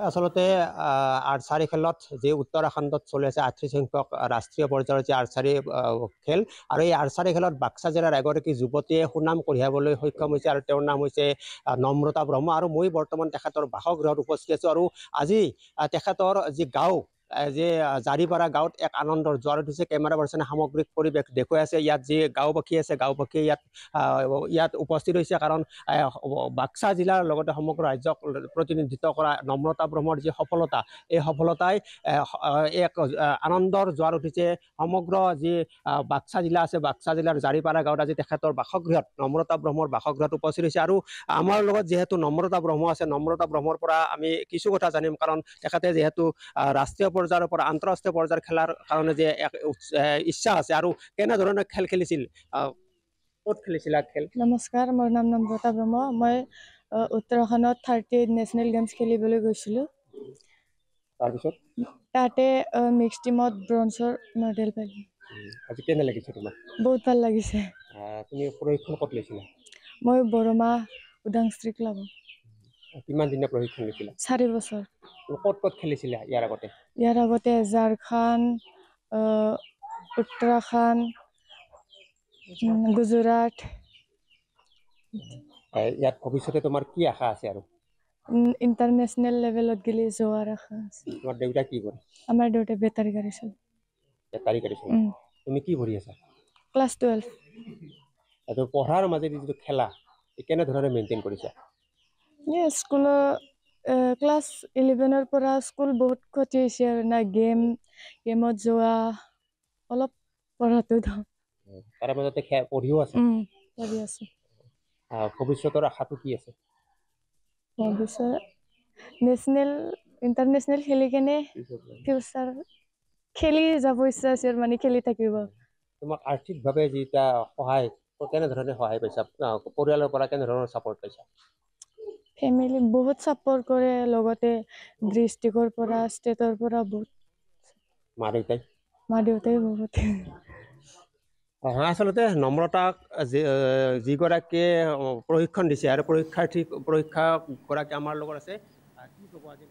আচলতে আৰ্চাৰী খেলত যি উত্তৰাখণ্ডত চলি আছে ৩৮ সংখ্যক ৰাষ্ট্ৰীয় পৰ্যায়ৰ যি আৰ্চাৰী খেল আৰু এই আৰ্চাৰী খেলত বাক্সা জিলাৰ এগৰাকী যুৱতীয়ে সুনাম কঢ়িয়াবলৈ সক্ষম হৈছে আৰু তেওঁৰ নাম হৈছে নম্ৰতা ব্ৰহ্ম আৰু মই বৰ্তমান তেখেতৰ বাসগৃহত উপস্থিত আছোঁ আৰু আজি তেখেতৰ যি গাঁও যে জাৰিপাৰা গাঁৱত এক আনন্দৰ জোৱাৰ উঠিছে। কেমেৰা পাৰ্চনে সামগ্ৰিক পৰিৱেশ দেখুৱাই আছে। ইয়াত যি গাঁওবাসী আছে গাঁওবাসীয়ে ইয়াত উপস্থিত হৈছে কাৰণ বাক্সা জিলাৰ লগতে সমগ্ৰ ৰাজ্যক প্ৰতিনিধিত্ব কৰা নম্ৰতা ব্ৰহ্মৰ যি সফলতা এই সফলতাই এক আনন্দৰ জোৱাৰ উঠিছে। সমগ্ৰ যি বাক্সা জিলা আছে বাক্সা জিলাৰ জাৰিপাৰা গাঁৱত আজি তেখেতৰ বাসগৃহত নম্ৰতা ব্ৰহ্মৰ বাসগৃহত উপস্থিত হৈছে আৰু আমাৰ লগত যিহেতু নম্ৰতা ব্ৰহ্ম আছে নম্ৰতা ব্ৰহ্মৰ পৰা আমি কিছু কথা জানিম কাৰণ তেখেতে যিহেতু ৰাষ্ট্ৰীয় পৰ্যায়ৰ পৰা আন্তঃৰাষ্ট্ৰীয় পৰ্যায়ৰ খেলাৰ কাৰণে যে এক ইচ্ছা আছে আৰু কেনেধৰণে খেল খেলিছিল ক'ত খেলিছিলা খেল? নমস্কাৰ, মোৰ নাম নম্ৰতা ব্ৰহ্ম। মই উত্তৰাখণ্ডত 38 নেশ্যনেল গেমছ খেলিবলৈ গৈছিলোঁ। তাৰপিছত তাতে মিক্স টিমত ব্ৰঞ্জৰ মেডেল পালোঁ। আজি কেনে লাগিছে তোমাক? বহুত ভাল লাগিছে। তুমি প্ৰশিক্ষণ ক'ত লৈছিলা? মই বৰমা উদাংস্ত্ৰী ক্লাবত। কিমান দিনৰ প্ৰশিক্ষণ লৈছিলা? 4 বছৰ। ক'ত ক'ত খেলিছিলা ইয়াৰ আগতে? ইয়াৰ আগতে ঝাৰখণ্ড, উত্তৰাখণ্ড, গুজৰাট। ইয়াত ভৱিষ্যতে তোমাৰ কি আশা আছে আৰু? ইণ্টাৰনেশ্যনেল লেভেলত গেলি যোৱাৰ আশা আছে। তোমাৰ দেউতা কি কৰে? আমাৰ দেউতাই বেটাৰী গাড়ী চলায়। বেটাৰী গাড়ী চলায়। তুমি কি পঢ়ি আছা? ক্লাছ 12। আৰু পঢ়াৰ মাজেদি যিটো খেলা কেনেধৰণে মেইনটেইন কৰিছা? স্কুলৰ ক্লাছ 11ৰ পৰা স্কুল বহুত ক্ষতি হৈছে আৰু না গেমত যোৱা অলপ পঢ়াটো তাৰে মাজতে পঢ়িও আছে। পঢ়ি আছোঁ। ভৱিষ্যতৰ আশাটো কি আছে? ভৱিষ্যত ইণ্টাৰনেশ্যনেল খেলি কেনে ফিউচাৰ খেলি যাব ইচ্ছা আছে মানে খেলি থাকিব। তোমাক আৰ্থিকভাৱে যিটা সহায় কেনেধৰণে সহায় পাইছা? পৰিয়ালৰ পৰা কেনেধৰণৰ ছাপৰ্ট পাইছা? ফেমিলি বহুত ছাপৰ্ট কৰে, লগতে ডিষ্ট্ৰিক্টৰ পৰা ষ্টেটৰ পৰা বহুত। মা দেউতাই বহুত। আচলতে নম্ৰতাক যিগৰাকীয়ে প্ৰশিক্ষণ দিছে আৰু পৰীক্ষাগৰাকী আমাৰ লগত আছে। কি ক'ব আজি?